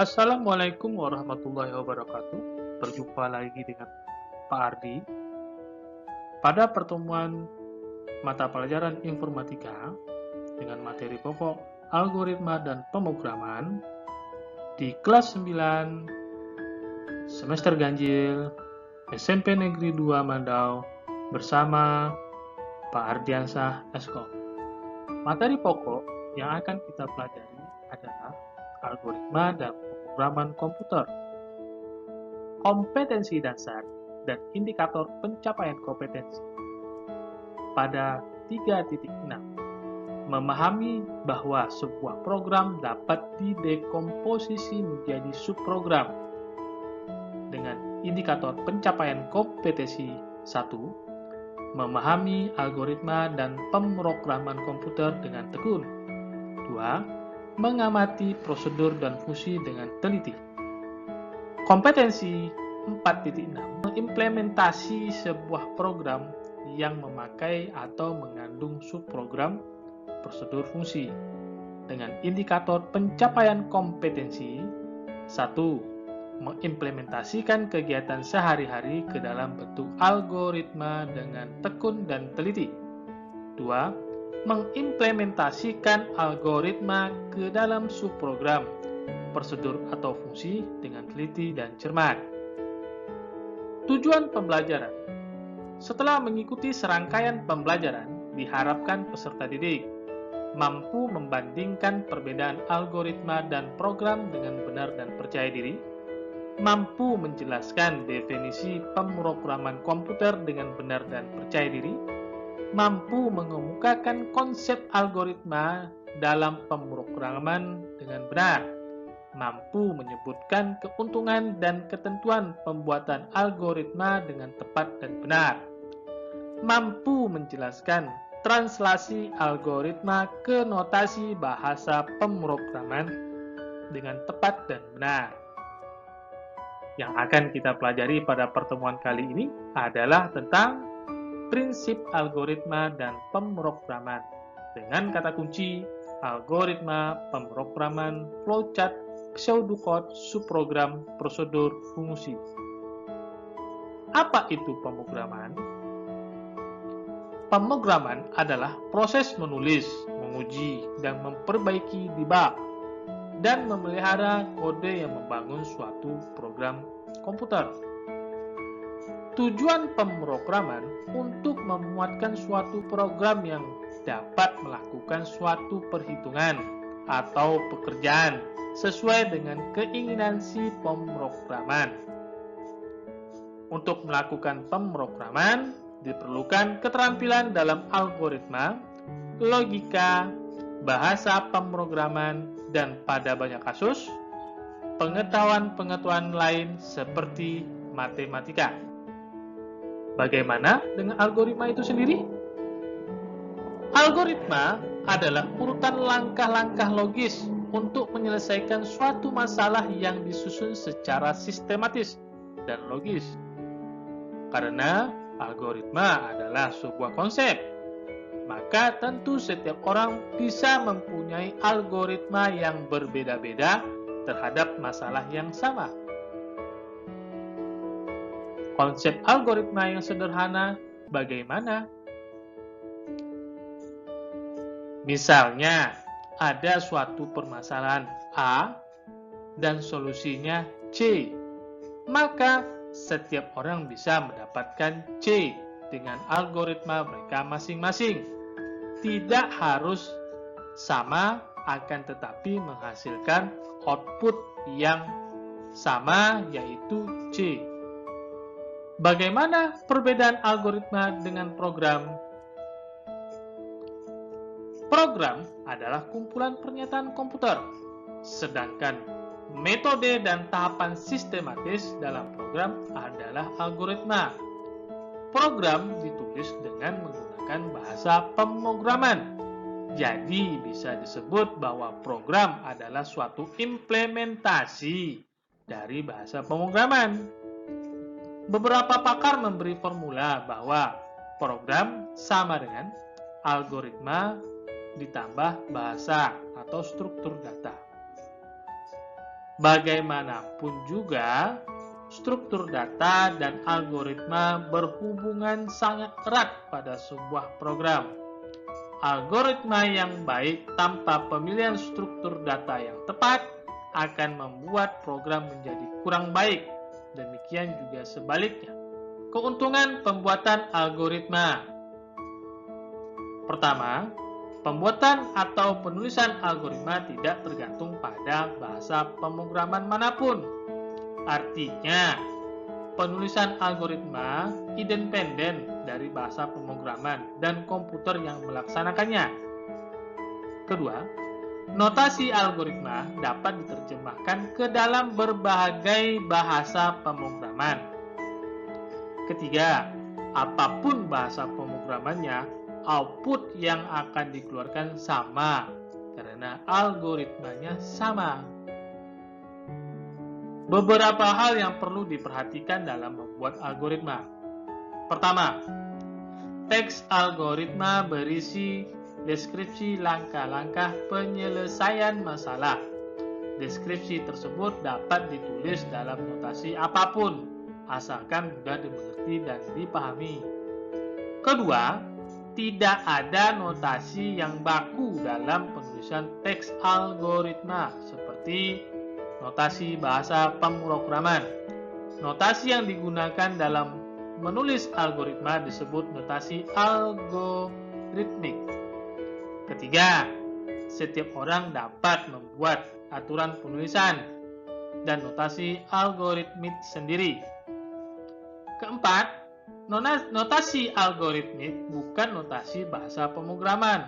Assalamualaikum warahmatullahi wabarakatuh. Berjumpa lagi dengan Pak Ardi. Pada pertemuan mata pelajaran informatika dengan materi pokok algoritma dan pemrograman di kelas 9 semester ganjil SMP Negeri 2 Mandau bersama Pak Ardiansah Eskom. Materi pokok yang akan kita pelajari adalah algoritma dan pemrograman komputer. Kompetensi dasar dan indikator pencapaian kompetensi. Pada 3.6, memahami bahwa sebuah program dapat didekomposisi menjadi subprogram. Dengan indikator pencapaian kompetensi 1, memahami algoritma dan pemrograman komputer dengan tekun. 2, mengamati prosedur dan fungsi dengan teliti. Kompetensi 4.6 mengimplementasi sebuah program yang memakai atau mengandung subprogram prosedur fungsi dengan indikator pencapaian kompetensi 1. Mengimplementasikan kegiatan sehari-hari ke dalam bentuk algoritma dengan tekun dan teliti. 2. Mengimplementasikan algoritma ke dalam subprogram prosedur atau fungsi dengan teliti dan cermat. Tujuan pembelajaran. Setelah mengikuti serangkaian pembelajaran, diharapkan peserta didik mampu membandingkan perbedaan algoritma dan program dengan benar dan percaya diri, mampu menjelaskan definisi pemrograman komputer dengan benar dan percaya diri, mampu mengemukakan konsep algoritma dalam pemrograman dengan benar, mampu menyebutkan keuntungan dan ketentuan pembuatan algoritma dengan tepat dan benar, mampu menjelaskan translasi algoritma ke notasi bahasa pemrograman dengan tepat dan benar. Yang akan kita pelajari pada pertemuan kali ini adalah tentang prinsip algoritma dan pemrograman dengan kata kunci algoritma, pemrograman, flowchart, pseudocode, subprogram, prosedur, fungsi. Apa itu pemrograman? Pemrograman adalah proses menulis, menguji, dan memperbaiki debug, dan memelihara kode yang membangun suatu program komputer. Tujuan pemrograman untuk memuatkan suatu program yang dapat melakukan suatu perhitungan atau pekerjaan sesuai dengan keinginan si pemrograman. Untuk melakukan pemrograman, diperlukan keterampilan dalam algoritma, logika, bahasa pemrograman, dan pada banyak kasus, pengetahuan-pengetahuan lain seperti matematika. Bagaimana dengan algoritma itu sendiri? Algoritma adalah urutan langkah-langkah logis untuk menyelesaikan suatu masalah yang disusun secara sistematis dan logis. Karena algoritma adalah sebuah konsep, maka tentu setiap orang bisa mempunyai algoritma yang berbeda-beda terhadap masalah yang sama. Konsep algoritma yang sederhana bagaimana? Misalnya, ada suatu permasalahan A dan solusinya C, maka setiap orang bisa mendapatkan C dengan algoritma mereka masing-masing. Tidak harus sama, akan tetapi menghasilkan output yang sama, yaitu C. Bagaimana perbedaan algoritma dengan program? Program adalah kumpulan pernyataan komputer, sedangkan metode dan tahapan sistematis dalam program adalah algoritma. Program ditulis dengan menggunakan bahasa pemrograman. Jadi bisa disebut bahwa program adalah suatu implementasi dari bahasa pemrograman. Beberapa pakar memberi formula bahwa program sama dengan algoritma ditambah bahasa atau struktur data. Bagaimanapun juga, struktur data dan algoritma berhubungan sangat erat pada sebuah program. Algoritma yang baik tanpa pemilihan struktur data yang tepat akan membuat program menjadi kurang baik. Demikian juga sebaliknya. Keuntungan pembuatan algoritma. Pertama, pembuatan atau penulisan algoritma tidak tergantung pada bahasa pemrograman manapun. Artinya, penulisan algoritma independen dari bahasa pemrograman dan komputer yang melaksanakannya. Kedua, notasi algoritma dapat diterjemahkan ke dalam berbagai bahasa pemrograman. Ketiga, apapun bahasa pemrogramannya, output yang akan dikeluarkan sama karena algoritmanya sama. Beberapa hal yang perlu diperhatikan dalam membuat algoritma. Pertama, teks algoritma berisi deskripsi langkah-langkah penyelesaian masalah. Deskripsi tersebut dapat ditulis dalam notasi apapun, asalkan mudah dimengerti dan dipahami. Kedua, tidak ada notasi yang baku dalam penulisan teks algoritma, seperti notasi bahasa pemrograman. Notasi yang digunakan dalam menulis algoritma disebut notasi algoritmik. Ketiga, setiap orang dapat membuat aturan penulisan dan notasi algoritmik sendiri. Keempat, notasi algoritmik bukan notasi bahasa pemrograman.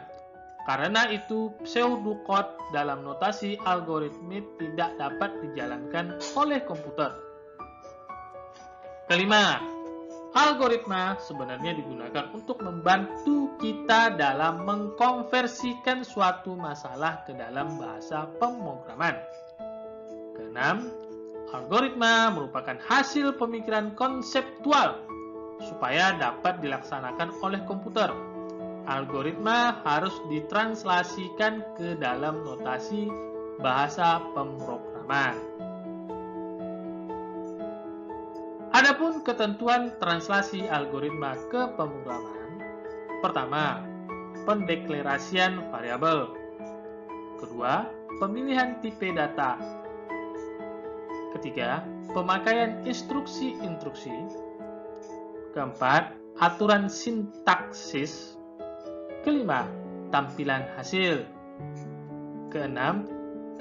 Karena itu, pseudocode dalam notasi algoritmik tidak dapat dijalankan oleh komputer. Kelima, algoritma sebenarnya digunakan untuk membantu kita dalam mengkonversikan suatu masalah ke dalam bahasa pemrograman. Keenam, algoritma merupakan hasil pemikiran konseptual supaya dapat dilaksanakan oleh komputer. Algoritma harus ditranslasikan ke dalam notasi bahasa pemrograman. Adapun ketentuan translasi algoritma ke pemrograman. Pertama, pendeklarasian variabel. Kedua, pemilihan tipe data. Ketiga, pemakaian instruksi-instruksi. Keempat, aturan sintaksis. Kelima, tampilan hasil. Keenam,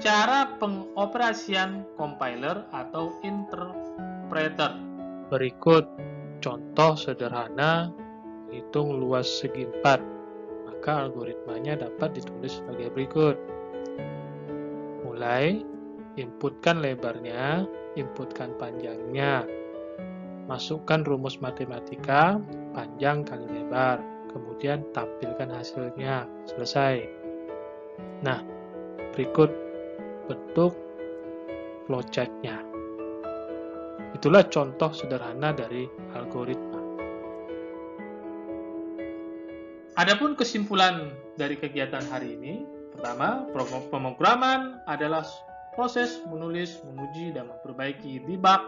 cara pengoperasian compiler atau interpreter. Berikut contoh sederhana hitung luas segi 4. Maka algoritmanya dapat ditulis sebagai berikut. Mulai, inputkan lebarnya, inputkan panjangnya. Masukkan rumus matematika, panjang kali lebar. Kemudian tampilkan hasilnya. Selesai. Nah, berikut bentuk flowchart-nya. Itulah contoh sederhana dari algoritma. Adapun kesimpulan dari kegiatan hari ini, pertama, pemrograman adalah proses menulis, menguji, dan memperbaiki debug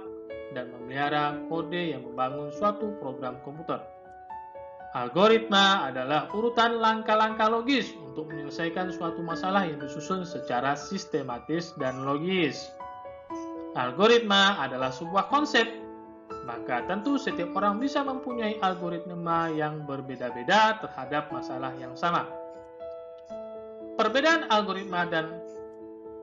dan memelihara kode yang membangun suatu program komputer. Algoritma adalah urutan langkah-langkah logis untuk menyelesaikan suatu masalah yang disusun secara sistematis dan logis. Algoritma adalah sebuah konsep, maka tentu setiap orang bisa mempunyai algoritma yang berbeda-beda terhadap masalah yang sama. Perbedaan algoritma dan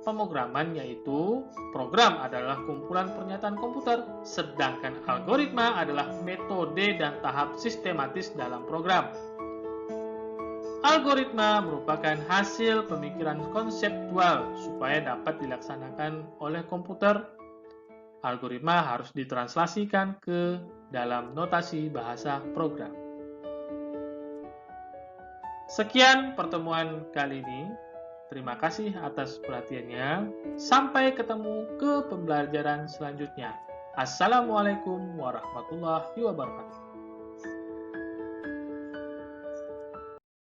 pemrograman yaitu program adalah kumpulan pernyataan komputer, sedangkan algoritma adalah metode dan tahap sistematis dalam program. Algoritma merupakan hasil pemikiran konseptual supaya dapat dilaksanakan oleh komputer. Algoritma harus ditranslasikan ke dalam notasi bahasa program. Sekian pertemuan kali ini. Terima kasih atas perhatiannya. Sampai ketemu ke pembelajaran selanjutnya. Assalamualaikum warahmatullahi wabarakatuh.